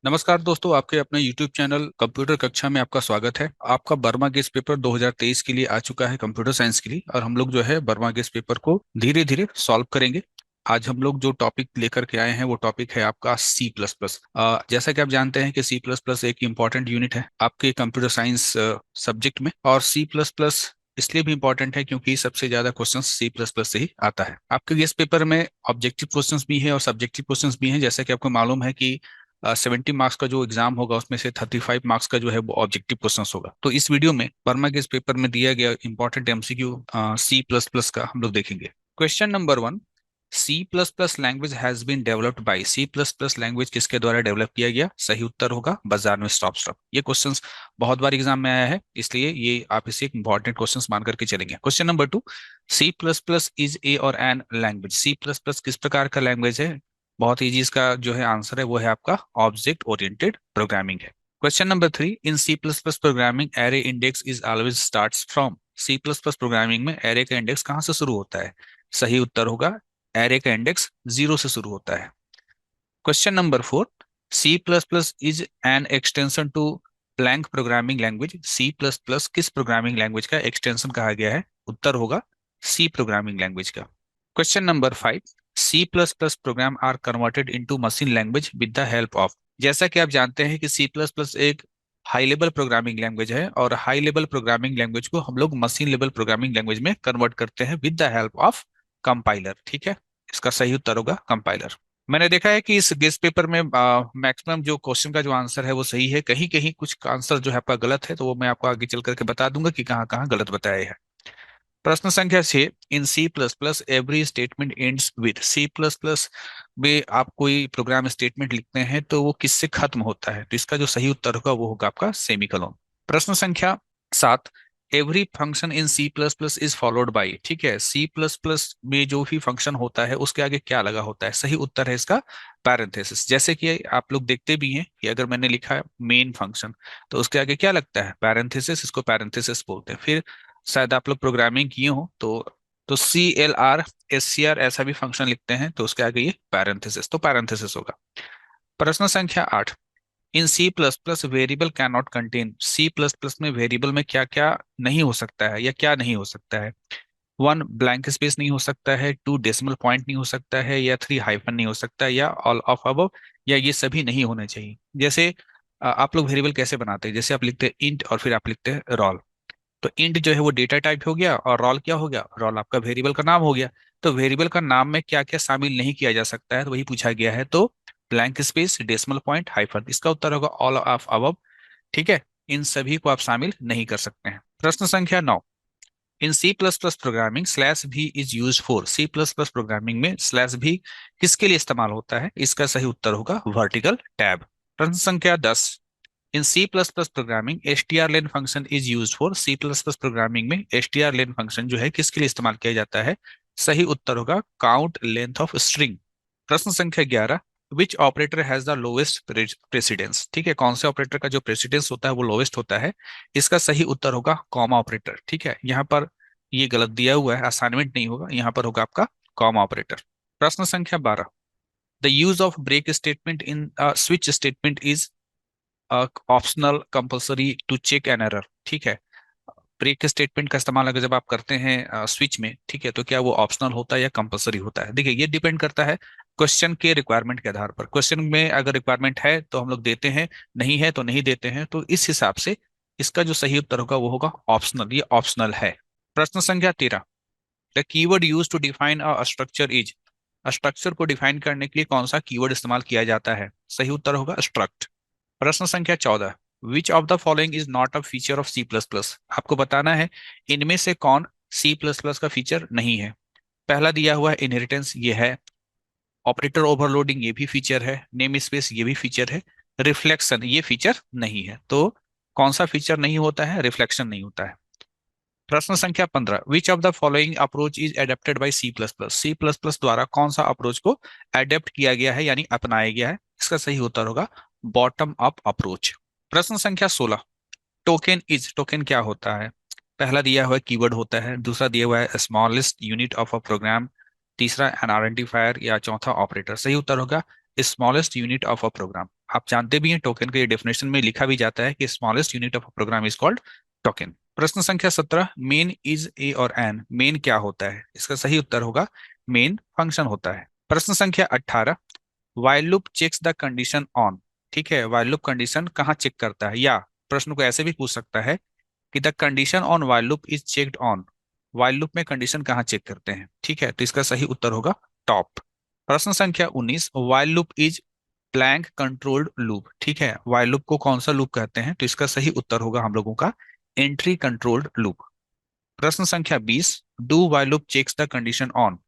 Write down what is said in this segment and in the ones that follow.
नमस्कार दोस्तों, आपके अपने YouTube चैनल कंप्यूटर कक्षा में आपका स्वागत है। आपका बर्मा गेस पेपर 2023 के लिए आ चुका है कंप्यूटर साइंस के लिए, और हम लोग जो है बर्मा गेस पेपर को धीरे धीरे सॉल्व करेंगे। आज हम लोग जो टॉपिक लेकर के आए हैं वो टॉपिक है आपका सी प्लस प्लस। जैसा कि आप जानते हैं कि सी प्लस प्लस एक इम्पॉर्टेंट यूनिट है आपके कंप्यूटर साइंस सब्जेक्ट में, और सी प्लस प्लस इसलिए भी इम्पोर्टेंट है क्योंकि सबसे ज्यादा क्वेश्चन सी प्लस प्लस से ही आता है। आपके गेस पेपर में ऑब्जेक्टिव क्वेश्चंस भी है और सब्जेक्टिव क्वेश्चंस भी हैं। जैसा कि आपको मालूम है कि 70 मार्क्स का जो एग्जाम होगा उसमें से 35 मार्क्स का जो है वो ऑब्जेक्टिव क्वेश्चंस होगा। तो इस वीडियो में वर्मा के इस पेपर में दिया गया important MCQ C plus plus का हम लोग देखेंगे। Question number 1, C plus plus language has been developed by. C plus plus language किसके द्वारा डेवलप किया गया? सही उत्तर होगा बाजार में स्टॉप स्टॉप। ये क्वेश्चंस बहुत बार एग्जाम में आया है, इसलिए ये आप इसे एक इंपॉर्टेंट क्वेश्चंस मान करके चलेंगे। Question number 2, C plus plus is a और an language. C plus plus किस प्रकार का लैंग्वेज है? बहुत इजी इसका जो है आंसर है वो है आपका ऑब्जेक्ट ओरिएंटेड प्रोग्रामिंग है। Question number 3, in C plus plus programming array index is always starts from. C plus plus programming में एरे का इंडेक्स कहाँ से शुरू होता है? सही उत्तर होगा एरे का इंडेक्स 0 से शुरू होता है। Question number 4, C plus plus is an extension to blank programming language. C plus plus किस प्रोग्रामिंग लैंग्वेज का एक्सटेंशन कहा गया है? उत्तर होगा सी प्रोग्रामिंग लैंग्वेज का। Question number 5, C plus plus program are converted into machine language with the help of. जैसा कि आप जानते हैं कि सी प्लस प्लस एक हाई लेवल प्रोग्रामिंग लैंग्वेज है, और हाई लेवल प्रोग्रामिंग लैंग्वेज को हम लोग मशीन लेवल प्रोग्रामिंग लैंग्वेज में कन्वर्ट करते हैं with the help of compiler. ठीक है, इसका सही उत्तर होगा कंपाइलर। मैंने देखा है कि इस गेस्ट पेपर में मैक्सिमम जो क्वेश्चन का जो आंसर है वो सही है। कहीं कहीं कुछ आंसर जो है आपका गलत है, तो वो मैं आपको आगे चल करके बता दूंगा कि कहाँ कहाँ गलत बताया है। प्रश्न संख्या 6, in C plus plus every statement ends with. C plus plus में आप कोई प्रोग्राम स्टेटमेंट लिखते हैं तो वो किससे खत्म होता है? तो इसका जो सही उत्तर होगा वो होगा आपका सेमीकोलन। प्रश्न संख्या 7, every function in C plus plus is followed by. ठीक है, सी प्लस प्लस में जो भी फंक्शन होता है उसके आगे क्या लगा होता है? सही उत्तर है इसका पैरेंथेसिस। जैसे कि आप लोग देखते भी हैं कि अगर मैंने लिखा है मेन फंक्शन, तो उसके आगे क्या लगता है? पैरेंथेसिस। इसको पैरेंथेसिस बोलते हैं। फिर शायद आप लोग प्रोग्रामिंग किए हो तो CLR SCR ऐसा भी फंक्शन लिखते हैं, तो उसके आगे ये पैरेंथेसिस, तो पैरेंथेसिस होगा। प्रश्न संख्या 8, in C plus plus variable can not contain. C plus plus में वेरिएबल में क्या क्या नहीं हो सकता है या क्या नहीं हो सकता है? 1, ब्लैंक स्पेस नहीं हो सकता है। 2, डेसिमल पॉइंट नहीं हो सकता है। या 3, हाइफन नहीं हो सकता है। या ऑल ऑफ अबव, या ये सभी नहीं होने चाहिए। जैसे आप लोग वेरिएबल कैसे बनाते हैं? जैसे आप लिखते हैं इंट और फिर आप लिखते हैं रोल, तो इंट जो है वो डेटा टाइप हो गया, और रोल क्या हो गया? रोल आपका वेरिएबल का नाम हो गया। तो वेरिएबल का नाम में क्या क्या शामिल नहीं किया जा सकता है, तो वही पूछा गया है। तो blank space, decimal point, hyphen, इसका उत्तर होगा ऑल ऑफ अबव। ठीक है, इन सभी को आप शामिल नहीं कर सकते हैं। प्रश्न संख्या 9, in C plus plus programming slash b is use for. C plus plus programming में स्लैश भी किसके लिए इस्तेमाल होता है? इसका सही उत्तर होगा वर्टिकल टैब। प्रश्न संख्या 10, in C plus plus programming strlen function is use for. C plus plus programming में strlen फंक्शन जो है किसके लिए इस्तेमाल किया जाता है? सही उत्तर होगा काउंट लेंथ ऑफ स्ट्रिंग। प्रश्न संख्या 11, which operator has the lowest precedence. ठीक है, कौन से ऑपरेटर का जो प्रेसिडेंस होता है वो लोवेस्ट होता है? इसका सही उत्तर होगा कॉमा ऑपरेटर। ठीक है, यहाँ पर ये गलत दिया हुआ है, असाइनमेंट नहीं होगा, यहाँ पर होगा आपका कॉमा ऑपरेटर। प्रश्न संख्या 12, the use of break statement in switch statement is optional compulsory to check an error. ठीक है, ब्रेक स्टेटमेंट का इस्तेमाल अगर जब आप करते हैं स्विच में, ठीक है, तो क्या वो ऑप्शनल होता है या कंपलसरी होता है? देखिए, ये डिपेंड करता है क्वेश्चन के रिक्वायरमेंट के आधार पर। क्वेश्चन में अगर रिक्वायरमेंट है तो हम लोग देते हैं, नहीं है तो नहीं देते हैं। तो इस हिसाब से इसका जो सही उत्तर होगा वो होगा ऑप्शनल। ये ऑप्शनल है। प्रश्न संख्या 13, the keyword use to define a structure is. Structure को डिफाइन करने के लिए कौन सा कीवर्ड इस्तेमाल किया जाता है? सही उत्तर होगा स्ट्रक्ट। प्रश्न संख्या 14, which of the following is not a feature of C plus plus. आपको बताना है इनमें से कौन सी प्लस प्लस का फीचर नहीं है। पहला दिया हुआ है इनहेरिटेंस, ये है। ऑपरेटर ओवरलोडिंग, ये भी फीचर है। नेम स्पेस, ये भी फीचर है। रिफ्लेक्शन, ये फीचर नहीं है। तो कौन सा फीचर नहीं होता है? रिफ्लेक्शन नहीं होता है। प्रश्न संख्या 15, which of the following approach is adapted by C plus plus. C plus plus द्वारा कौन सा अप्रोच को एडेप्ट किया गया है यानी अपनाया गया है? इसका सही उत्तर होगा बॉटम अप अप्रोच। प्रश्न संख्या 16, टोकन इज। टोकन क्या होता है? पहला दिया हुआ कीवर्ड होता है। दूसरा दिया हुआ है smallest unit of a program. तीसरा एन आइडेंटिफायर, या चौथा ऑपरेटर। सही उत्तर होगा smallest unit of a program. आप जानते भी हैं टोकन के डेफिनेशन में लिखा भी जाता है कि smallest unit of program is called token. प्रश्न संख्या 17, मेन इज ए और एन। मेन क्या होता है? इसका सही उत्तर होगा मेन फंक्शन होता है। प्रश्न संख्या 18, while loop checks the condition on. ठीक है, वाइल लूप कंडीशन कहाँ चेक करता है? या प्रश्न को ऐसे भी पूछ सकता है कि the condition on while loop is checked on. While loop में कंडीशन कहाँ चेक करते हैं? ठीक है, तो इसका सही उत्तर होगा टॉप। प्रश्न संख्या 19, while loop is blank controlled loop. ठीक है, वाइल लूप को कौन सा लूप कहते हैं? तो इसका सही उत्तर होगा हम लोगों का एंट्री कंट्रोल्ड लूप। प्रश्न संख्या 20, do while loop checks the condition on.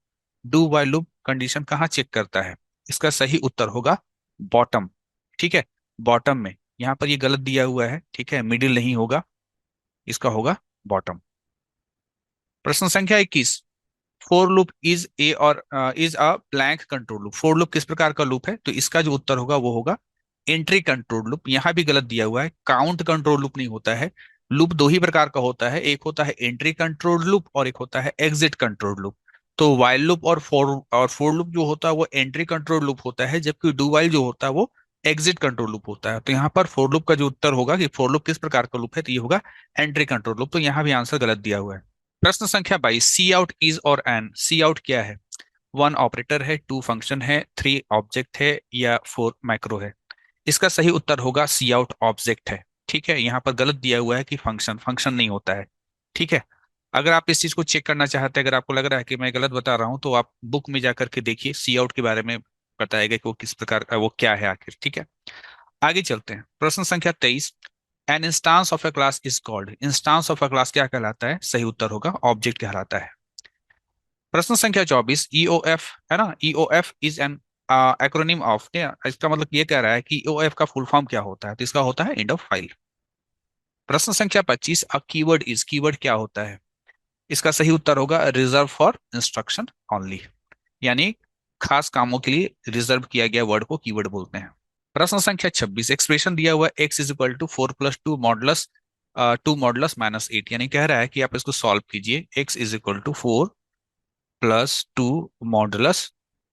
Do while loop condition कहाँ चेक करता है? इसका सही उत्तर होगा बॉटम। ठीक है, बॉटम में। यहाँ पर ये गलत दिया हुआ है, ठीक है, मिडिल नहीं होगा, इसका होगा बॉटम। प्रश्न संख्या 21, फोर लूप इज ए और is a blank control loop. For loop किस प्रकार का लूप है? तो इसका जो उत्तर होगा वो होगा एंट्री कंट्रोल लूप। यहां भी गलत दिया हुआ है, काउंट कंट्रोल लूप नहीं होता है। लूप दो ही प्रकार का होता है, एक होता है एंट्री कंट्रोल लूप और एक होता है एग्जिट कंट्रोल लूप। तो वाइल लूप और फोर लूप जो होता है वो एंट्री कंट्रोल लूप होता है, जबकि डू वाइल जो होता है वो एग्जिट कंट्रोल लूप होता है। तो यहाँ पर फोर लूप का जो उत्तर होगा कि फोर लूप किस प्रकार का लूप है, तो ये होगा एंट्री कंट्रोल लूप। तो यहाँ भी आंसर गलत दिया हुआ है। प्रश्न संख्या 22, सी आउट इज और एन। सी आउट क्या है? वन ऑपरेटर है, टू फंक्शन है, थ्री ऑब्जेक्ट है या फोर मैक्रो है? इसका सही उत्तर होगा सी आउट ऑब्जेक्ट है। ठीक है, यहाँ पर गलत दिया हुआ है कि फंक्शन। फंक्शन नहीं होता है। ठीक है, अगर आप इस चीज को चेक करना चाहते हैं, अगर आपको लग रहा है कि मैं गलत बता रहा हूं, तो आप बुक में जाकर के देखिए, सी आउट के बारे में बताएगा कि वो किस प्रकार का, वो क्या है आखिर। ठीक है, आगे चलते हैं। प्रश्न संख्या 23, an instance of a class is called. Instance of a class क्या कहलाता है? सही उत्तर होगा ऑब्जेक्ट कहलाता है। प्रश्न संख्या 24, ईओएफ है ना, EOF is an acronym of. इसका मतलब ये कह रहा है कि ईओएफ का फुल फॉर्म क्या होता है? तो इसका होता है एंड ऑफ फाइल। प्रश्न संख्या 25, अ कीवर्ड इज। कीवर्ड क्या होता है? इसका सही उत्तर होगा रिजर्व फॉर इंस्ट्रक्शन ओनली, यानी खास कामों के लिए रिजर्व किया गया वर्ड को कीवर्ड बोलते हैं। प्रश्न संख्या 26, एक्सप्रेशन दिया हुआ X is equal to 4 + 2 modulus 2 modulus -8, यानी कह रहा है कि आप इसको सॉल्व कीजिए। X is equal to 4 + 2 modulus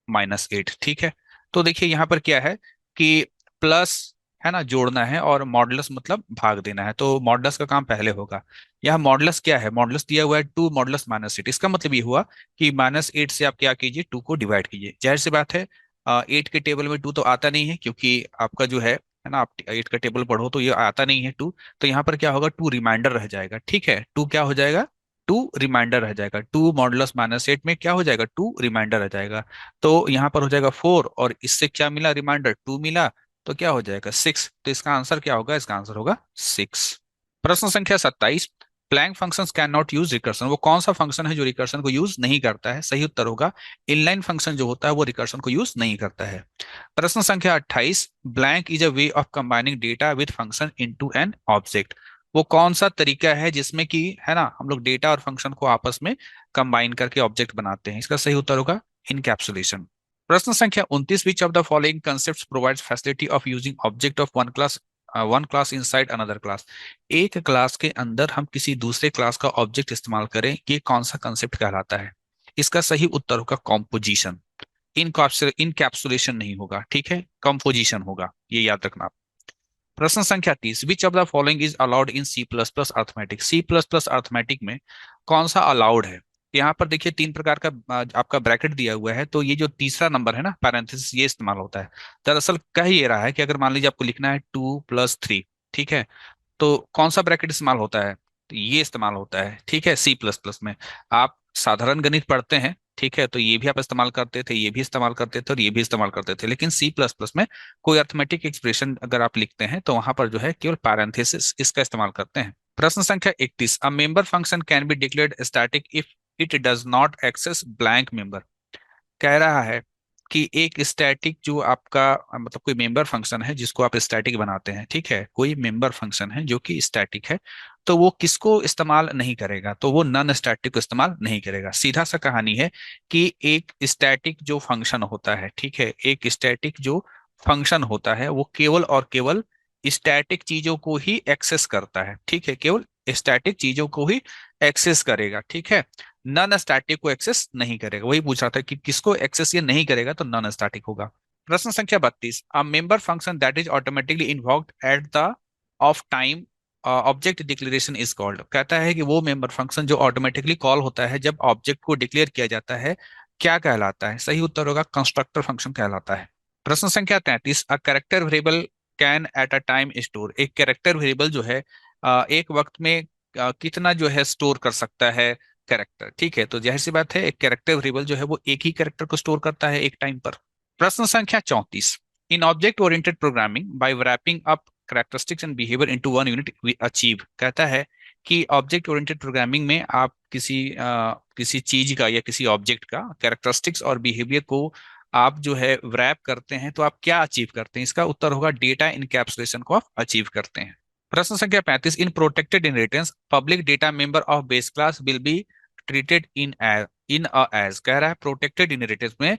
-8। ठीक है, तो देखिए यहाँ पर क्या है कि प्लस है ना, जोड़ना है, और मॉडुलस मतलब भाग देना है, तो मॉडुलस का काम पहले होगा। यहाँ मॉडुलस क्या है? मॉडुलस दिया हुआ है 2 मॉडुलस -8। इसका मतलब ये हुआ कि -8 से आप क्या कीजिए, 2 को डिवाइड कीजिए। जाहिर सी बात है, 8 के टेबल में 2 तो आता नहीं है, क्योंकि आपका जो है ना, आप 8 का टेबल पढ़ो तो ये आता नहीं है 2। तो यहाँ पर क्या होगा, 2 रिमाइंडर रह जाएगा। ठीक है, 2 क्या हो जाएगा, 2 रिमाइंडर रह जाएगा। 2 मॉडुलस -8 में क्या हो जाएगा, 2 रिमाइंडर रह जाएगा। तो यहाँ पर हो जाएगा 4, और इससे क्या मिला, रिमाइंडर 2 मिला, तो क्या हो जाएगा 6। तो इसका आंसर क्या होगा, इसका आंसर होगा 6। प्रश्न संख्या 27, blank functions can not use recursion. वो कौन सा फंक्शन है जो रिकर्सन को यूज नहीं करता है? सही उत्तर होगा इनलाइन फंक्शन जो होता है वो रिकर्सन को यूज नहीं करता है। प्रश्न संख्या 28, blank is a way of combining data with function into an object. वो कौन सा तरीका है जिसमें कि है ना, हम लोग डेटा और फंक्शन को आपस में कंबाइन करके ऑब्जेक्ट बनाते हैं? इसका सही उत्तर होगा इनकैप्सुलेशन। प्रश्न संख्या 29, विच of the following concept provides facility of using object of one class inside another class. एक क्लास के अंदर हम किसी दूसरे क्लास का ऑब्जेक्ट इस्तेमाल करें, ये कौन सा कंसेप्ट कहलाता है? इसका सही उत्तर होगा कॉम्पोजिशन। इनकैप्सुलेशन नहीं होगा, ठीक है, कंपोजिशन होगा, ये याद रखना। प्रश्न संख्या 30, which of the following is allowed in C plus plus arithmetic. C plus plus arithmetic में कौन सा अलाउड है? यहाँ पर देखिए 3 प्रकार का आपका ब्रैकेट दिया हुआ है, तो ये जो तीसरा नंबर है ना, पैरेंथेसिस, ये इस्तेमाल होता है। दरअसल कह ये रहा है कि अगर मान लीजिए आपको लिखना है 2 + 3, ठीक है, तो कौन सा ब्रैकेट इस्तेमाल होता है? तो ये इस्तेमाल होता है, ठीक है, सी प्लस प्लस में। आप साधारण गणित पढ़ते हैं, ठीक है, तो ये भी आप इस्तेमाल करते थे, ये भी इस्तेमाल करते थे और ये भी इस्तेमाल करते थे, लेकिन सी प्लस प्लस में कोई अर्थमेटिक एक्सप्रेशन अगर आप लिखते हैं तो वहां पर जो है केवल पैरेंथेसिस इसका इस्तेमाल करते हैं। प्रश्न संख्या 31, a member function can be declared static if it does not access blank member. कह रहा है कि एक स्टैटिक जो आपका मतलब कोई मेंबर फंक्शन है जिसको आप स्टैटिक बनाते हैं, ठीक है, कोई मेंबर फंक्शन है जो कि स्टैटिक है, तो वो किसको इस्तेमाल नहीं करेगा? तो वो नॉन स्टैटिक को इस्तेमाल नहीं करेगा। सीधा सा कहानी है कि एक स्टैटिक जो फंक्शन होता है, ठीक है, एक स्टैटिक जो फंक्शन होता है वो केवल और केवल स्टैटिक चीजों को ही एक्सेस करता है, ठीक है, केवल स्टैटिक चीजों को ही एक्सेस करेगा, ठीक है, नॉन स्टैटिक को एक्सेस नहीं करेगा। वही पूछ रहा था कि किसको एक्सेस ये नहीं करेगा, तो नॉन स्टैटिक होगा। प्रश्न संख्या 32, अ member function that is automatically invoked at the of time object declaration is called. कहता है कि वो मेंबर फंक्शन जो ऑटोमेटिकली कॉल होता है जब ऑब्जेक्ट को डिक्लेयर किया जाता है, क्या कहलाता है? सही उत्तर होगा कंस्ट्रक्टर फंक्शन कहलाता है। प्रश्न संख्या 33, a character variable can at a time store. एक कैरेक्टर वेरिएबल जो है एक वक्त में कितना जो है स्टोर कर सकता है कैरेक्टर। ठीक है, तो जाहिर सी बात है एक कैरेक्टर वेरिएबल जो है वो एक ही कैरेक्टर को स्टोर करता है एक टाइम पर। प्रश्न संख्या 34, in object oriented programming by wrapping up characteristics and behaviour into one unit we achieve. कहता है कि ऑब्जेक्ट ओरिएंटेड प्रोग्रामिंग में आप किसी चीज का या किसी ऑब्जेक्ट का कैरेक्टरिस्टिक्स और बिहेवियर को आप जो है रैप करते हैं तो आप क्या अचीव करते हैं? इसका उत्तर होगा डेटा इनकैप्सुलेशन को आप अचीव करते हैं। प्रश्न संख्या 35, in protected inheritance public data member of base class will be treated in a as. कह रहा है प्रोटेक्टेड इनहेरिटेंस में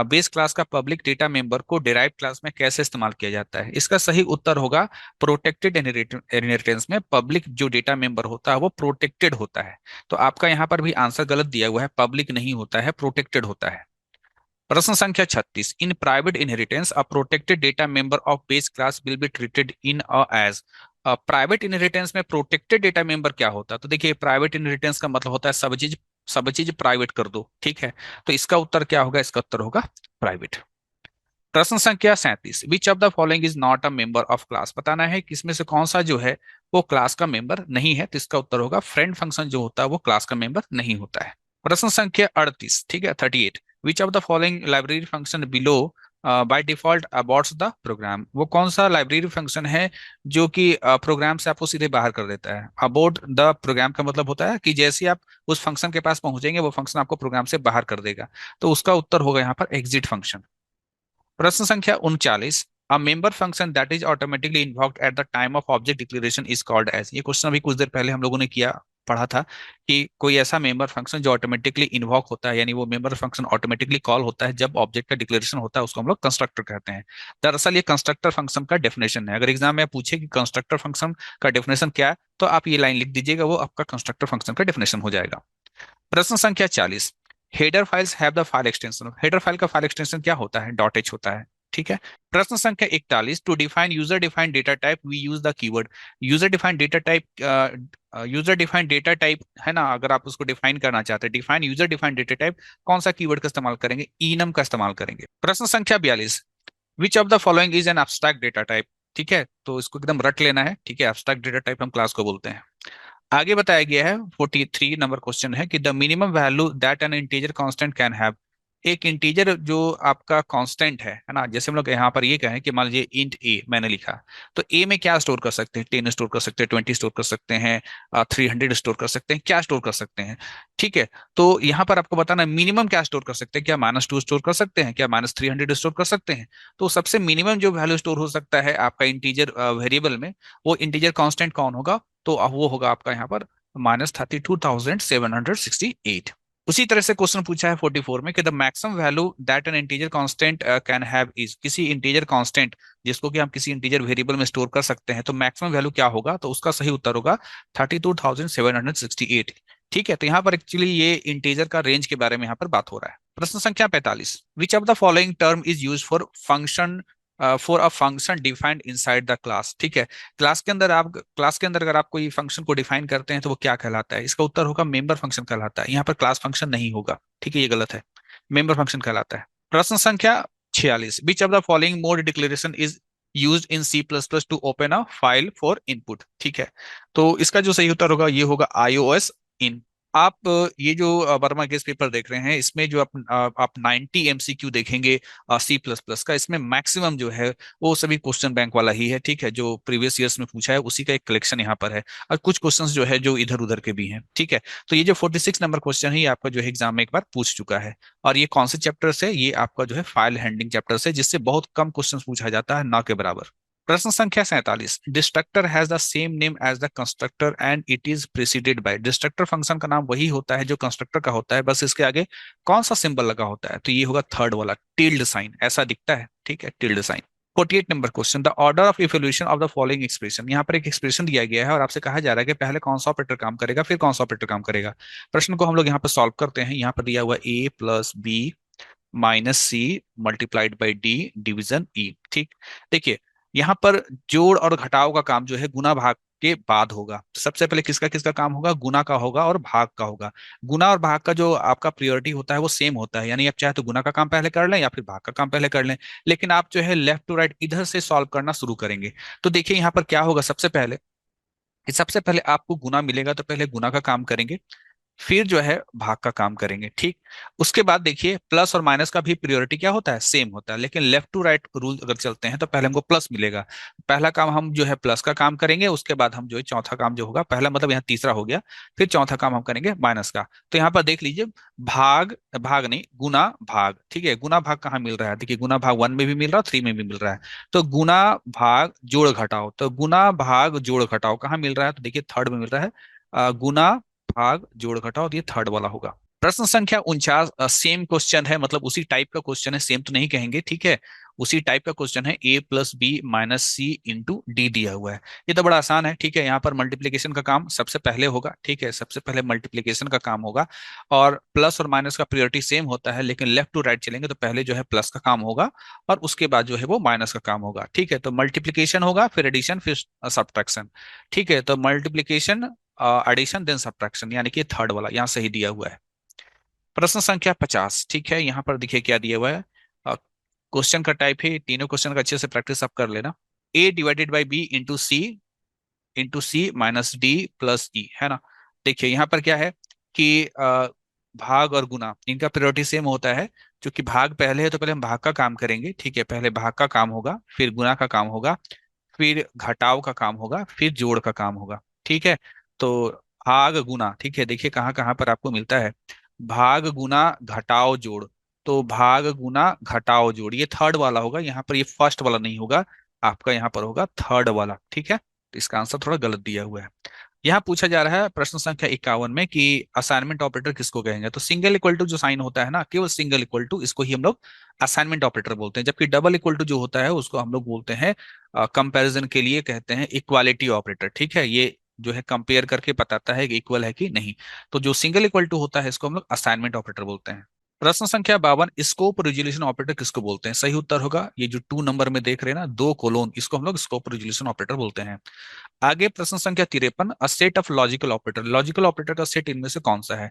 बेस क्लास का पब्लिक डेटा मेंबर को डिराइव क्लास में कैसे इस्तेमाल किया जाता है? इसका सही उत्तर होगा प्रोटेक्टेड इनहेरिटेंस में पब्लिक जो डेटा मेंबर होता है वो प्रोटेक्टेड होता है। तो आपका यहाँ पर भी आंसर गलत दिया हुआ है, पब्लिक नहीं होता है, प्रोटेक्टेड होता है। प्रश्न संख्या 36, in private inheritance a protected data member of base class will be treated in a as. Private inheritance में प्रोटेक्टेड डेटा मेंबर क्या होता है? तो देखिए प्राइवेट इनहेरिटेंस का मतलब होता है सब चीज प्राइवेट कर दो। ठीक है, तो इसका उत्तर क्या होगा? इसका उत्तर होगा प्राइवेट। प्रश्न संख्या 37, विच of the following is not a member of class. बताना है कि इसमें से कौन सा जो है वो क्लास का मेंबर नहीं है। तो इसका उत्तर होगा फ्रेंड फंक्शन जो होता है वो क्लास का मेंबर नहीं होता है। प्रश्न संख्या 38, ठीक है 38, which of the following library function below by default aborts the program. वो कौन सा लाइब्रेरी फंक्शन है जो कि प्रोग्राम से आपको सीधे बाहर कर देता है? अबॉर्ट द प्रोग्राम का मतलब होता है कि जैसे ही आप उस फंक्शन के पास पहुंचेंगे वो फंक्शन आपको प्रोग्राम से बाहर कर देगा। तो उसका उत्तर होगा यहाँ पर एग्जिट फंक्शन। प्रश्न संख्या 39, a member function that is automatically invoked at the time of object declaration is called as. ये क्वेश्चन अभी कुछ देर पहले हम लोगों ने किया पढ़ा था कि कोई ऐसा मेंबर फंक्शन जो ऑटोमेटिकली इन्वोक होता है, यानी वो मेंबर फंक्शन ऑटोमेटिकली कॉल होता है जब ऑब्जेक्ट का डिक्लेरेशन होता है, उसको हम लोग कंस्ट्रक्टर कहते हैं। दरअसल ये कंस्ट्रक्टर फंक्शन का डेफिनेशन है। अगर एग्जाम में पूछे कि कंस्ट्रक्टर फंक्शन का डेफिनेशन क्या है तो आप ये लाइन लिख दीजिएगा, वो आपका कंस्ट्रक्टर फंक्शन का डेफिनेशन हो जाएगा। प्रश्न संख्या 40, header files have the file extension. Header file का फाइल एक्सटेंशन क्या होता है? डॉट एच होता है। ठीक है। प्रश्न संख्या 41, to define user defined data type we use the keyword. User defined data type है ना, अगर आप उसको डिफाइन करना चाहते हैं, define user defined data type, कौन सा कीवर्ड का इस्तेमाल करेंगे? इनम का इस्तेमाल करेंगे। प्रश्न संख्या 42, विच of the following is an abstract data type. ठीक है, तो इसको एकदम रट लेना है। ठीक है, एब्स्ट्रैक्ट डेटा टाइप हम क्लास को बोलते हैं। आगे बताया गया है 43 नंबर क्वेश्चन है कि the minimum value that N integer constant can have. एक इंटीजर जो आपका कांस्टेंट है ना, जैसे हम लोग यहाँ पर ये कहें कि मान लीजिए इंट ए मैंने लिखा, तो ए में क्या स्टोर कर सकते हैं? 10 स्टोर कर सकते हैं, 20 स्टोर कर सकते हैं, 300 स्टोर कर सकते हैं, क्या स्टोर कर सकते हैं? ठीक है, तो यहाँ पर आपको बताना मिनिमम क्या स्टोर कर सकते हैं। क्या -2 स्टोर कर सकते हैं? क्या -300 स्टोर कर सकते हैं? तो सबसे मिनिमम जो वैल्यू स्टोर हो सकता है आपका इंटीजर वेरिएबल में, वो इंटीजर कांस्टेंट कौन होगा? तो वो होगा आपका यहाँ पर -32,768। उसी तरह से क्वेश्चन पूछा है 44 में कि the maximum value that N integer constant can have is. किसी इंटीजर कांस्टेंट जिसको कि हम किसी इंटीजर वेरिएबल में स्टोर कर सकते हैं, तो मैक्सिमम वैल्यू क्या होगा? तो उसका सही उत्तर होगा 32,768। ठीक है, तो यहाँ पर एक्चुअली ये इंटीजर का रेंज के बारे में यहाँ पर बात हो रहा है। प्रश्न संख्या 45, विच of the following term is use for a function defined inside the class. ठीक है, क्लास के अंदर अगर आप कोई फंक्शन को डिफाइन करते हैं तो वो क्या कहलाता है? इसका उत्तर होगा मेंबर फंक्शन कहलाता है। यहाँ पर क्लास फंक्शन नहीं होगा। ठीक है, ये गलत है, मेंबर फंक्शन कहलाता है। प्रश्न संख्या 46, which of the following mode declaration is use in C++ to open a file for input. ठीक है, तो इसका जो सही उत्तर होगा ये होगा iOS इन। आप ये जो वर्मा गेस पेपर देख रहे हैं, इसमें जो आप 90 MCQ देखेंगे C++ का, इसमें मैक्सिमम जो है वो सभी क्वेश्चन बैंक वाला ही है। ठीक है, जो प्रीवियस ईयर्स में पूछा है उसी का एक कलेक्शन यहाँ पर है, और कुछ क्वेश्चंस जो है जो इधर उधर के भी हैं। ठीक है, तो ये जो 46 नंबर क्वेश्चन है ये आपका जो है एग्जाम में एक बार पूछ चुका है। और ये कौन से चैप्टर से? ये आपका जो है फाइल हैंडलिंग चैप्टर से, जिससे बहुत कम क्वेश्चन पूछा जाता है, ना के बराबर। प्रश्न संख्या 47, destructor has the same name as the constructor and it is preceded by. Destructor function का नाम वही होता है जो कंस्ट्रक्टर का होता है, बस इसके आगे कौन सा सिंबल लगा होता है? तो ये होगा थर्ड वाला, टिल्ड साइन, ऐसा दिखता है। ठीक है, tilde sign. 48 number question, the order of evolution of the following expression. यहाँ पर एक एक्सप्रेशन दिया गया है और आपसे कहा जा रहा है कि पहले कौन सा ऑपरेटर काम करेगा फिर कौन सा ऑपरेटर काम करेगा। प्रश्न को हम लोग यहाँ पर सॉल्व करते हैं। यहाँ पर दिया हुआ a + b minus c multiplied by d division e. ठीक, देखिए यहाँ पर जोड़ और घटाव का काम जो है गुना भाग के बाद होगा। तो सबसे पहले किसका किसका काम होगा, गुना का होगा और भाग का होगा। गुना और भाग का जो आपका प्रायोरिटी होता है वो सेम होता है, यानी आप चाहे तो गुना का काम पहले कर लें या फिर भाग का काम पहले कर लें, लेकिन आप जो है लेफ्ट टू राइट इधर से सॉल्व करना शुरू करेंगे। तो देखिए यहाँ पर क्या होगा, सबसे पहले कि सबसे पहले आपको गुना मिलेगा तो पहले गुना का काम करेंगे, फिर जो है भाग का काम करेंगे। ठीक, उसके बाद देखिए प्लस और माइनस का भी प्रायोरिटी क्या होता है, सेम होता है, लेकिन लेफ्ट टू राइट रूल अगर चलते हैं तो पहले हमको प्लस मिलेगा। पहला काम हम जो है प्लस का काम करेंगे, उसके बाद हम जो है चौथा काम जो होगा, पहला मतलब यहाँ तीसरा हो गया, फिर चौथा काम हम करेंगे माइनस का। तो यहाँ पर देख लीजिए भाग, भाग नहीं गुना भाग, ठीक है, गुना भाग कहाँ मिल रहा है, देखिए गुना भाग 1 में भी मिल रहा है, 3 में भी मिल रहा है। तो गुना भाग जोड़ घटाओ, तो गुना भाग जोड़ घटाओ कहाँ मिल रहा है, तो देखिए थर्ड में मिल रहा है। गुना भाग जोड़ घटाओ, तो ये थर्ड वाला होगा। प्रश्न संख्या 49 सेम क्वेश्चन है, मतलब उसी टाइप का क्वेश्चन है, सेम तो नहीं कहेंगे, ठीक है, उसी टाइप का क्वेश्चन है। ए प्लस बी माइनस सी इंटू डी दिया हुआ है। ये तो बड़ा आसान है, ठीक है, यहाँ पर मल्टीप्लीकेशन का काम सबसे पहले होगा, ठीक है, सबसे पहले मल्टीप्लीकेशन का काम होगा। और प्लस और माइनस का प्रायोरिटी सेम होता है, लेकिन लेफ्ट टू राइट चलेंगे तो पहले जो है प्लस का काम होगा और उसके बाद जो है वो माइनस का काम होगा। ठीक है, तो मल्टीप्लीकेशन होगा, फिर एडिशन, फिर सब्ट्रैक्शन। ठीक है, तो मल्टीप्लीकेशन, एडिशन देन सब्ट्रैक्शन, यानी कि थर्ड वाला यहाँ सही दिया हुआ है। प्रश्न संख्या 50, ठीक है, यहाँ पर देखिए क्या दिया हुआ है। क्वेश्चन का टाइप है, तीनों क्वेश्चन का अच्छे से प्रैक्टिस आप कर लेना। A divided by b into c minus d plus e, है ना। देखिए यहाँ पर क्या है कि भाग और गुना इनका प्रायोरिटी सेम होता है। क्योंकि भाग पहले है तो पहले हम भाग का काम करेंगे, ठीक है, पहले भाग का काम होगा, फिर गुना का काम होगा, फिर घटाव का काम होगा, फिर जोड़ का काम होगा। ठीक है, तो भाग गुना, ठीक है, देखिए कहाँ कहाँ पर आपको मिलता है, भाग गुना घटाव जोड़। तो भाग गुना घटाव जोड़ ये थर्ड वाला होगा, यहाँ पर ये फर्स्ट वाला नहीं होगा, आपका यहाँ पर होगा थर्ड वाला। ठीक है, तो इसका आंसर थोड़ा गलत दिया हुआ है। यहाँ पूछा जा रहा है प्रश्न संख्या 51 में कि असाइनमेंट ऑपरेटर किसको कहेंगे। तो सिंगल इक्वल टू जो साइन होता है ना, केवल सिंगल इक्वल टू, इसको ही हम लोग असाइनमेंट ऑपरेटर बोलते हैं। जबकि डबल इक्वल टू जो होता है उसको हम लोग बोलते हैं, कंपैरिजन के लिए कहते हैं इक्वालिटी ऑपरेटर। ठीक है, ये जो है कंपेयर करके बताता है कि इक्वल है कि नहीं। तो जो सिंगल इक्वल टू होता है इसको हम लोग असाइनमेंट ऑपरेटर बोलते हैं। प्रश्न संख्या 52, स्कोप रेजोल्यूशन ऑपरेटर किसको बोलते हैं। सही उत्तर होगा ये जो 2 नंबर में देख रहे हैं ना, 2 कोलोन, इसको हम लोग स्कोप रेजोल्यूशन ऑपरेटर बोलते हैं। आगे प्रश्न संख्या 53, अ set of logical operator, logical operator का सेट इनमें से कौन सा है।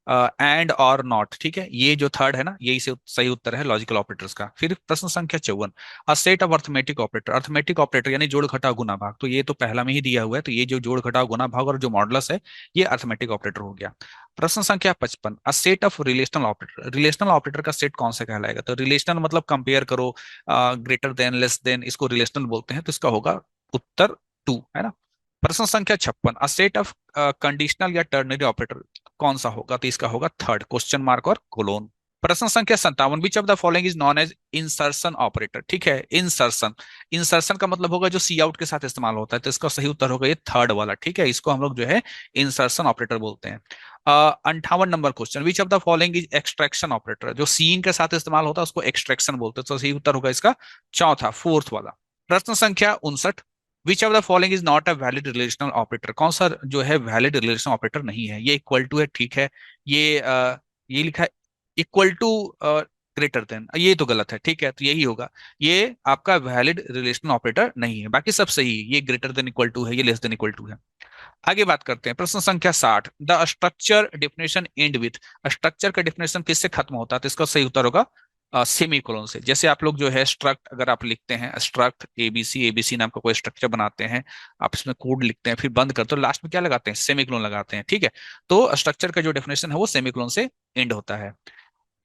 एंड और नॉट, ठीक है, ये जो थर्ड है ना, यही से सही उत्तर है लॉजिकल ऑपरेटर्स का। फिर प्रश्न संख्या 54, अ set of arithmetic operator, arithmetic operator यानी जोड़ घटाव गुना भाग, तो ये तो पहला में ही दिया हुआ है, तो ये जो जोड़ घटाव गुना भाग और जो मॉडुलस है ये अर्थमेटिक ऑपरेटर हो गया। प्रश्न संख्या 55, अ set of relational operator, relational operator का सेट कौन सा कहलाएगा। तो रिलेशनल मतलब कंपेयर करो, ग्रेटर देन, लेस देन, इसको रिलेशनल बोलते हैं, तो इसका होगा उत्तर 2, है ना। प्रश्न संख्या 56, अ सेट ऑफ कंडीशनल या टर्नरी ऑपरेटर कौन सा होगा, तो इसका होगा थर्ड, क्वेश्चन मार्क और कोलोन। प्रश्न संख्या 57, which of the following is known as insertion operator, ठीक है, इंसर्शन, इंसर्शन का मतलब होगा जो सी आउट के साथ इस्तेमाल होता है, तो इसका सही उत्तर होगा ये थर्ड वाला। ठीक है, इसको हम लोग जो है इंसर्शन ऑपरेटर बोलते हैं। 58 number question, which of the following is extraction operator, जो सीन के साथ इस्तेमाल होता है उसको एक्सट्रैक्शन बोलते हैं, तो सही उत्तर होगा इसका चौथा, फोर्थ वाला। प्रश्न संख्या 59, विच of the following is not a valid relational operator, कौन सा जो है वैलिड रिलेशनल ऑपरेटर नहीं है। ये इक्वल टू है, ठीक है, ये ये लिखा है इक्वल टू ग्रेटर देन, ये तो गलत है, ठीक है, तो यही होगा, ये आपका वैलिड रिलेशनल ऑपरेटर नहीं है, बाकी सब सही है, ये ग्रेटर देन इक्वल टू है, ये लेस देन इक्वल टू है। आगे बात करते हैं प्रश्न संख्या 60, the structure definition and with, structure का डिफिनेशन किससे खत्म होता है, तो इसका सही उत्तर होगा सेमीकोलन से। जैसे आप लोग जो है स्ट्रक्ट अगर आप लिखते हैं, स्ट्रक्ट एबीसी, एबीसी नाम का कोई स्ट्रक्चर बनाते हैं, आप इसमें कोड लिखते हैं, फिर बंद करते हो, लास्ट में क्या लगाते हैं, सेमीकोलन लगाते हैं। ठीक है, तो स्ट्रक्चर का जो डेफिनेशन है वो सेमीकोलन से एंड होता है।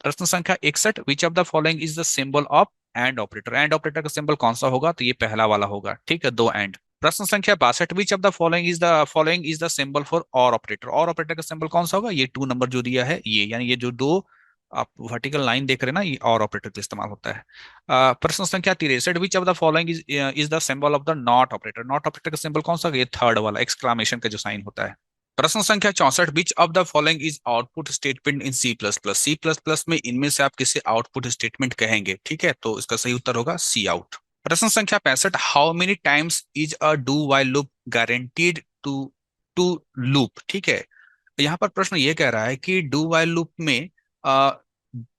प्रश्न संख्या 61, विच of the following is the symbol of and operator, and operator का सिंबल कौन सा होगा, तो ये पहला वाला होगा, ठीक है, दो एंड। प्रश्न संख्या 62, विच of the following is the symbol for और ऑपरेटर, और ऑपरेटर का सिंबल कौन सा होगा, ये 2 नंबर जो दिया है ये, यानी ये जो दो आप वर्टिकल लाइन देख रहे हैं ना, ये और ऑपरेटर का इस्तेमाल होता है। प्रश्न संख्या 63, विच of the following is the symbol of the not operator, not operator का सिंबल कौन सा होगा, ये थर्ड वाला, एक्सक्लामेशन का जो साइन होता है। प्रश्न संख्या 64, which of the following is output statement in C plus plus, C plus plus में इनमें से आप किसे आउटपुट स्टेटमेंट कहेंगे, ठीक है, तो इसका सही उत्तर होगा सी आउट। प्रश्न संख्या 65, how many times is a do while loop guaranteed to to loop, ठीक है, यहाँ पर प्रश्न ये कह रहा है कि डू वाइल लूप में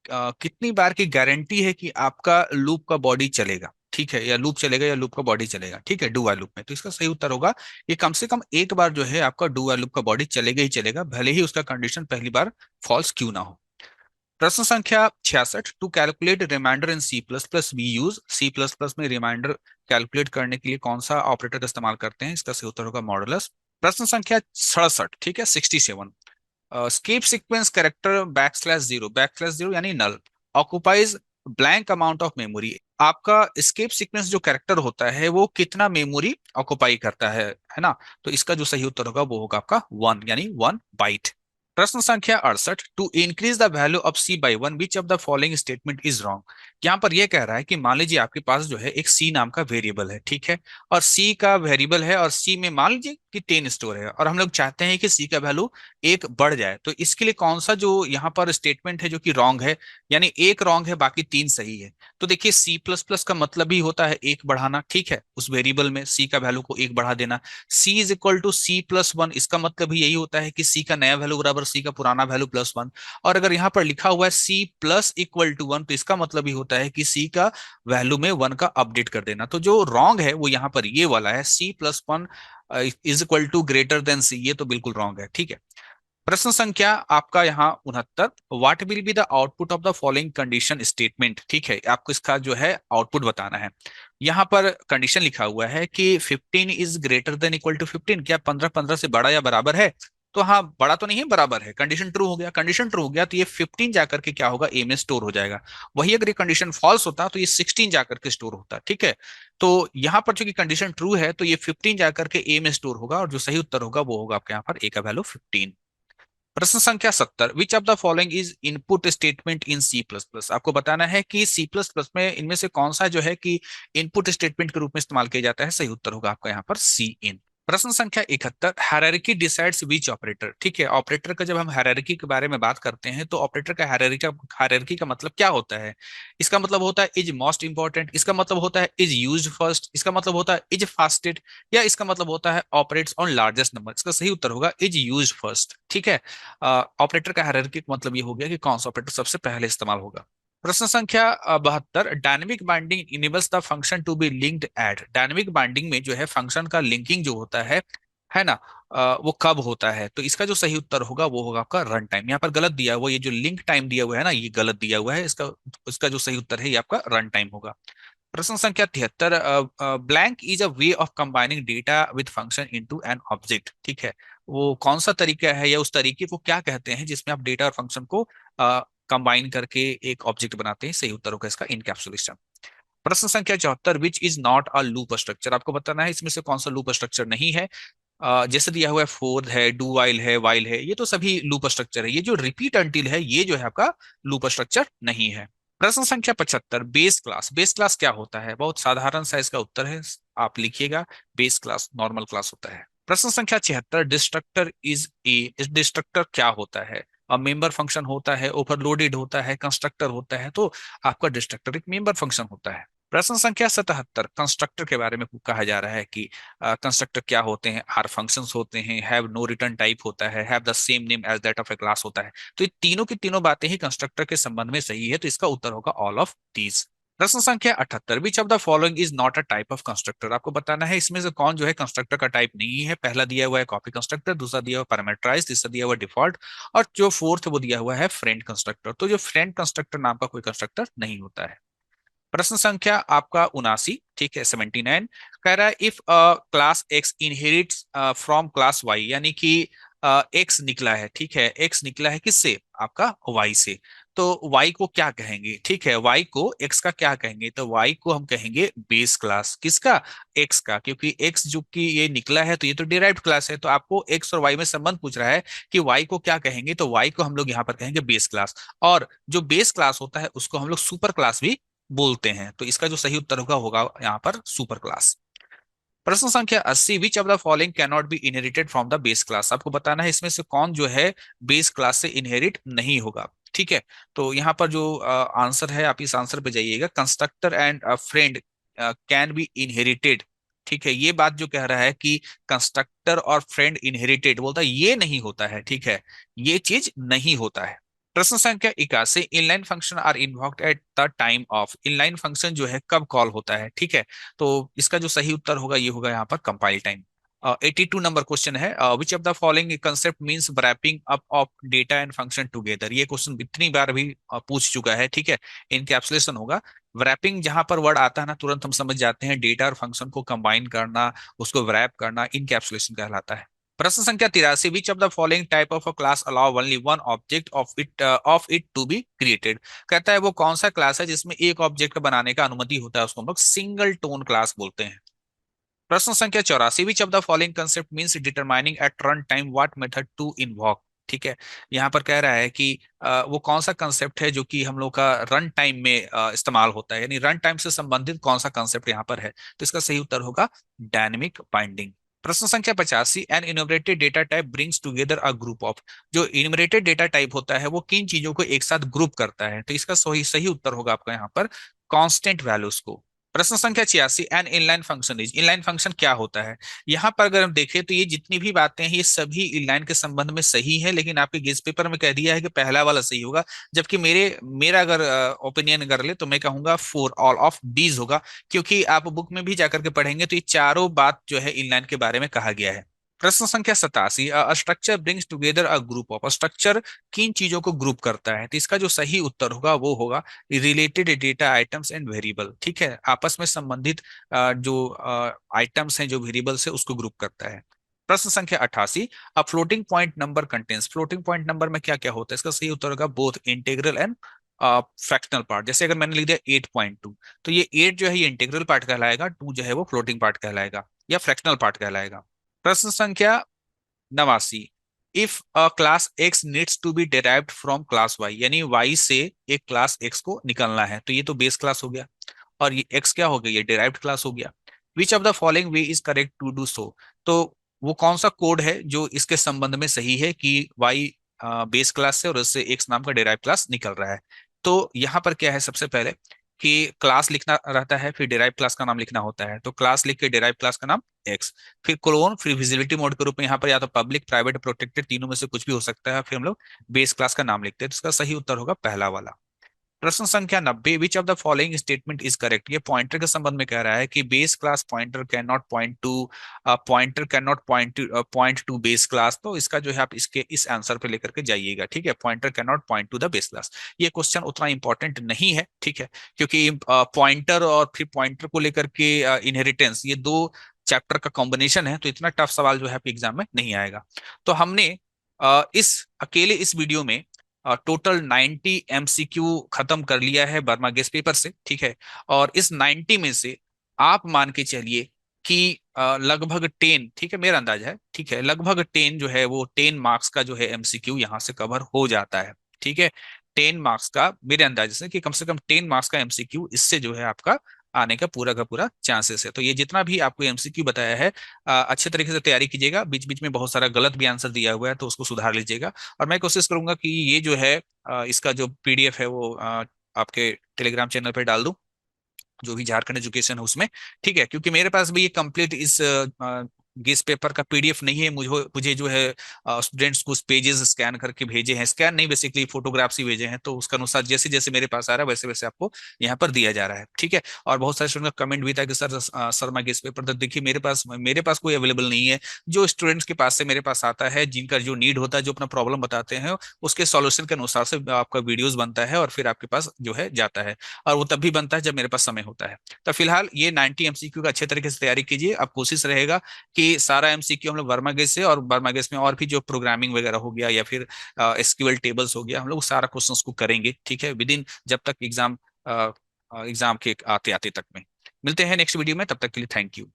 कितनी बार की गारंटी है कि आपका लूप का बॉडी चलेगा, ठीक है, या लूप चलेगा या लूप का बॉडी चलेगा, ठीक है, डू वाइल लूप में। तो इसका सही उत्तर होगा ये कम से कम एक बार जो है आपका डू वाइल लूप का बॉडी चलेगा ही चलेगा, भले ही उसका कंडीशन पहली बार फॉल्स क्यों ना हो। प्रश्न संख्या 66, to calculate reminder in C plus plus we use C plus plus में रिमाइंडर कैलकुलेट करने के लिए कौन सा ऑपरेटर का इस्तेमाल करते हैं? इसका सही उत्तर होगा मॉडुलस। प्रश्न संख्या 67, ठीक है, 67, escape sequence character back slash zero यानी null occupies blank amount of memory. आपका स्केप सीक्वेंस जो कैरेक्टर होता है वो कितना मेमोरी ऑक्युपाई करता है ना? तो इसका जो सही उत्तर होगा वो होगा आपका 1 यानी 1 बाइट। प्रश्न संख्या 68, to increase the value of C by one which of the following statement is wrong. यहाँ पर यह कह रहा है कि मान लीजिए आपके पास जो है एक सी नाम का वेरिएबल है, ठीक है, और सी का वेरिएबल है और सी में मान लीजिए कि 10 स्टोर है और हम लोग चाहते हैं कि सी का वैल्यू एक बढ़ जाए। तो इसके लिए कौन सा जो यहाँ पर स्टेटमेंट है जो कि रॉन्ग है, यानी एक रॉन्ग है बाकी तीन सही है। तो देखिए सी प्लस प्लस का मतलब ही होता है एक बढ़ाना, ठीक है, उस वेरिएबल में सी का वैल्यू को एक बढ़ा देना। C is equal to c plus one, इसका मतलब ही यही होता है कि सी का नया वैल्यू बराबर सी का पुराना वैल्यू प्लस वन। और अगर यहाँ पर लिखा हुआ है सी प्लस इक्वल टू वन, तो इसका मतलब ही होता है कि सी का वैल्यू में वन का अपडेट कर देना। तो जो रॉन्ग है वो यहाँ पर ये वाला है, सी plus one is equal to greater than c, ये तो बिल्कुल रॉन्ग है, ठीक है। प्रश्न संख्या आपका यहाँ 69, what will be the output of the following condition statement, ठीक है, आपको इसका जो है आउटपुट बताना है। यहाँ पर कंडीशन लिखा हुआ है कि 15 is greater than equal to 15, क्या 15 15 से बड़ा या बराबर है? तो हाँ, बड़ा तो नहीं है, बराबर है, कंडीशन ट्रू हो गया। कंडीशन ट्रू हो गया तो ये 15 जाकर के क्या होगा, ए में स्टोर हो जाएगा। वही अगर ये कंडीशन फॉल्स होता तो ये 16 जाकर के स्टोर होता, ठीक है। तो यहाँ पर चूंकि कंडीशन ट्रू है तो ये 15 जाकर के ए में स्टोर होगा और जो सही उत्तर होगा वो होगा आपके यहाँ पर ए का वैल्यू 15। प्रश्न संख्या 70, which of the following is input statement in C plus plus. आपको बताना है कि सी प्लस प्लस में इनमें से कौन सा जो है कि इनपुट स्टेटमेंट के रूप में इस्तेमाल किया जाता है? सही उत्तर होगा आपका यहाँ पर सी इन। प्रश्न संख्या 71, हायरार्की डिसाइड्स विच ऑपरेटर, ठीक है, ऑपरेटर का जब हम हायरार्की के बारे में बात करते हैं तो ऑपरेटर का हायरार्की का मतलब क्या होता है? इसका मतलब होता है इज मोस्ट इंपॉर्टेंट, इसका मतलब होता है इज यूज फर्स्ट, इसका मतलब होता है इज फास्टेस्ट, या इसका मतलब होता है ऑपरेट्स ऑन लार्जेस्ट नंबर। इसका सही उत्तर होगा इज यूज फर्स्ट, ठीक है। ऑपरेटर का हायरार्की का मतलब ये हो गया कि कौन सा ऑपरेटर सबसे पहले इस्तेमाल होगा। प्रश्न संख्या 72, dynamic binding enables the function to be linked at. Dynamic binding में जो है फंक्शन का लिंकिंग जो होता है ना, वो कब होता है? तो इसका जो सही उत्तर होगा वो होगा आपका रन टाइम। यहाँ पर गलत दिया हुआ है, ये जो लिंक टाइम दिया हुआ है ना, ये गलत दिया हुआ है। इसका इसका जो सही उत्तर है ये आपका रन टाइम होगा। प्रश्न संख्या 73, blank is a way of combining data with function into an object, ठीक है, वो कौन सा तरीका है या उस तरीके को क्या कहते हैं जिसमें आप डेटा और फंक्शन को कंबाइन करके एक ऑब्जेक्ट बनाते हैं? सही उत्तर होगा इसका इनकैप्सुलेशन। प्रश्न संख्या 74, which is not a loop structure. आपको बताना है इसमें से कौन सा लूप स्ट्रक्चर नहीं है। जैसे दिया हुआ है फोर है, डू वाइल है, ये तो सभी लूप स्ट्रक्चर है। ये जो रिपीट अंटिल है ये जो है आपका लूप स्ट्रक्चर नहीं है। प्रश्न संख्या 75, बेस क्लास। बेस क्लास क्या होता है? बहुत साधारण सा इसका उत्तर है, आप लिखिएगा, बेस क्लास नॉर्मल क्लास होता है। प्रश्न संख्या 76, डिस्ट्रक्टर इज ए। डिस्ट्रक्टर क्या होता है? मेंबर फंक्शन होता है, ओवरलोडेड होता है, कंस्ट्रक्टर होता है, तो आपका डिस्ट्रक्टर एक मेंबर फंक्शन होता है। प्रश्न संख्या 77, कंस्ट्रक्टर के बारे में कहा जा रहा है कि कंस्ट्रक्टर क्या होते हैं? आर फंक्शंस होते हैं, हैव नो रिटर्न टाइप होता है, have the same name as that of a class होता है। तो ये तीनों की तीनों बातें ही कंस्ट्रक्टर के संबंध में सही है, तो इसका उत्तर होगा ऑल ऑफ दीज। प्रश्न संख्या 78, विच of the following is not a type of constructor. आपको बताना है इसमें से कौन जो है कंस्ट्रक्टर का टाइप नहीं है। पहला दिया हुआ है कॉपी कंस्ट्रक्टर, दूसरा दिया हुआ पैरामीटराइज, तीसरा दिया हुआ डिफॉल्ट, और जो फोर्थ वो दिया हुआ है फ्रेंड कंस्ट्रक्टर। तो जो फ्रेंड कंस्ट्रक्टर नाम का कोई कंस्ट्रक्टर नहीं होता है। प्रश्न संख्या आपका 79, ठीक है, 79, कह रहा है if class X inherits from class Y, यानी कि एक्स निकला है, ठीक है, एक्स निकला है किससे? आपका वाई से। तो वाई को क्या कहेंगे? ठीक है, वाई को एक्स का क्या कहेंगे? तो वाई को हम कहेंगे बेस क्लास। किसका? एक्स का, क्योंकि एक्स जो कि ये निकला है तो ये तो डिराइव्ड क्लास है। तो आपको एक्स और वाई में संबंध पूछ रहा है कि वाई को क्या कहेंगे, तो वाई को हम लोग यहाँ पर कहेंगे बेस क्लास। और जो बेस क्लास होता है उसको हम लोग सुपर क्लास भी बोलते हैं। तो इसका जो सही उत्तर होगा होगा यहाँ पर सुपर क्लास। प्रश्न संख्या 80, विच of the following can not be inherited from the base class. आपको बताना है इसमें से कौन जो है बेस क्लास से इनहेरिट नहीं होगा, ठीक है। तो यहाँ पर जो आंसर है, आप इस आंसर पे जाइएगा, constructor and friend can be inherited, ठीक है। ये बात जो कह रहा है कि कंस्ट्रक्टर और फ्रेंड इनहेरिटेड, बोलता है ये नहीं होता है, ठीक है, ये चीज नहीं होता है। प्रश्न संख्या 81, inline function are invoked at the time of. Inline function जो है कब कॉल होता है, ठीक है। तो इसका जो सही उत्तर होगा ये होगा यहाँ पर कंपाइल टाइम। 82 नंबर क्वेश्चन है, which of the following concept means wrapping up of data and function together. ये क्वेश्चन इतनी बार भी पूछ चुका है, ठीक है। इनकैप्सुलेशन होगा। रैपिंग जहां पर वर्ड आता है ना, तुरंत हम समझ जाते हैं डेटा और फंक्शन को कंबाइन करना, उसको रैप करना इनकैप्सुलेशन कहलाता है। प्रश्न संख्या 83, which of the following type of a class allow only one object of it to be created. कहता है वो कौन सा क्लास है जिसमें एक ऑब्जेक्ट बनाने का अनुमति होता है, उसको हम लोग सिंगल टोन क्लास बोलते हैं। प्रश्न संख्या 84, which of the following concept means determining at run time what method to invoke. ठीक है, यहाँ पर कह रहा है कि वो कौन सा कंसेप्ट है जो कि हम लोग का रन टाइम में इस्तेमाल होता है, यानी रन टाइम से संबंधित कौन सा कंसेप्ट यहाँ पर है। तो इसका सही उत्तर होगा डायनेमिक बाइंडिंग। प्रश्न संख्या 85, an enumerated data type brings together a group of. जो इन्यूमरेटेड डेटा टाइप होता है वो किन चीजों को एक साथ ग्रुप करता है, तो इसका सही सही उत्तर होगा आपका यहाँ पर कांस्टेंट वैल्यूज को। प्रश्न संख्या 86, an inline function is. Inline function क्या होता है। यहाँ पर अगर हम देखें तो ये जितनी भी बातें हैं ये सभी इनलाइन के संबंध में सही है, लेकिन आपके गेस पेपर में कह दिया है कि पहला वाला सही होगा, जबकि मेरा अगर ओपिनियन कर ले तो मैं कहूंगा फोर ऑल ऑफ डीज होगा। क्योंकि आप बुक में भी जाकर के पढ़ेंगे तो ये चारों बात जो है इनलाइन के बारे में कहा गया है। प्रश्न संख्या 87, structure brings together a group of. Structure किन चीजों को ग्रुप करता है, तो इसका जो सही उत्तर होगा वो होगा related data items and variable. ठीक है, आपस में संबंधित जो आइटम्स हैं, जो वेरिएबल्स है, उसको ग्रुप करता है। प्रश्न संख्या 88, अब floating point number contains. Floating point number में क्या क्या होता है, इसका सही उत्तर होगा both integral and fractional part. जैसे अगर मैंने लिख दिया 8.2, तो ये 8 जो है ये इंटीग्रल पार्ट कहलाएगा, 2 जो है वो फ्लोटिंग पार्ट कहलाएगा या फ्रैक्शनल पार्ट कहलाएगा। प्रश्न संख्या 89, if a class X needs to be derived from class Y, यानी वाई से एक क्लास एक्स को निकलना है, तो ये तो बेस क्लास हो गया और ये एक्स क्या हो गया, ये डिराइव्ड क्लास हो गया। Which of the following way is correct to do so. तो वो कौन सा कोड है जो इसके संबंध में सही है कि वाई बेस क्लास से और उससे एक्स नाम का डिराइव क्लास निकल रहा है। तो यहाँ पर क्या है, सबसे पहले कि क्लास लिखना रहता है, फिर डिराइव क्लास का नाम लिखना होता है, तो क्लास लिख के डिराइव क्लास का नाम एक्स, फिर क्लोन, फिर विजिबिलिटी मोड के रूप में यहाँ पर या तो पब्लिक, प्राइवेट, प्रोटेक्टेड, तीनों में से कुछ भी हो सकता है, फिर हम लोग बेस क्लास का नाम लिखते हैं। तो इसका सही उत्तर होगा पहला वाला। प्रश्न संख्या 90, विच of the following statement is correct. ये पॉइंटर के संबंध में कह रहा है कि base class pointer can not point two, pointer can not point two base class. तो इसका जो है आप इसके इस आंसर पे लेकर के जाइएगा, ठीक है। Pointer can not point two the base class, ये क्वेश्चन उतना इंपॉर्टेंट नहीं है, ठीक है, क्योंकि पॉइंटर और फिर पॉइंटर को लेकर के इनहेरिटेंस, ये दो चैप्टर का कॉम्बिनेशन है, तो इतना टफ सवाल जो है आपके एग्जाम में नहीं आएगा। तो हमने इस अकेले इस वीडियो में टोटल 90 एमसीक्यू खत्म कर लिया है बर्मा गेस पेपर से, ठीक है। और इस 90 में से आप मान के चलिए कि लगभग 10, ठीक है, मेरा अंदाजा है, ठीक है, लगभग 10 जो है वो 10 मार्क्स का जो है एमसीक्यू यहाँ से कवर हो जाता है, ठीक है। 10 मार्क्स का मेरे अंदाजे से कम 10 मार्क्स का एमसीक्यू इससे जो है आपका आने का पूरा चांसेस है। तो ये जितना भी आपको एमसीक्यू बताया है, अच्छे तरीके से तैयारी कीजिएगा। बीच बीच में बहुत सारा गलत भी आंसर दिया हुआ है, तो उसको सुधार लीजिएगा। और मैं कोशिश करूंगा कि ये जो है इसका जो पीडीएफ है वो आपके टेलीग्राम चैनल पे डाल दूं, जो भी झारखंड एजुकेशन है उसमें, ठीक है। क्योंकि मेरे पास भी ये कंप्लीट इस गेस पेपर का पीडीएफ नहीं है, मुझे मुझे जो है स्टूडेंट्स को पेजेस स्कैन करके भेजे हैं, स्कैन नहीं बेसिकली फोटोग्राफ्स ही भेजे हैं, तो उसके अनुसार जैसे जैसे मेरे पास आ रहा है वैसे वैसे आपको यहाँ पर दिया जा रहा है, ठीक है। और बहुत सारे स्टूडेंट का कमेंट भी था कि सर शर्मा गेस पेपर, तो देखिए मेरे पास कोई अवेलेबल नहीं है। जो स्टूडेंट्स के पास से मेरे पास आता है, जिनका जो नीड होता है, जो अपना प्रॉब्लम बताते हैं, उसके सॉल्यूशन के अनुसार से आपका वीडियोस बनता है और फिर आपके पास जो है जाता है। और वो तब भी बनता है जब मेरे पास समय होता है। तो फिलहाल ये 90 एमसीक्यू का अच्छे तरीके से तैयारी कीजिए। अब कोशिश रहेगा कि सारा एमसीक्यू हम लोग वर्मा गेस से, और वर्मा गेस में और भी जो प्रोग्रामिंग वगैरह हो गया या फिर एसक्यूएल टेबल्स हो गया, हम लोग सारा क्वेश्चंस को करेंगे, ठीक है, विद इन जब तक एग्जाम के आते आते तक में। मिलते हैं नेक्स्ट वीडियो में, तब तक के लिए थैंक यू।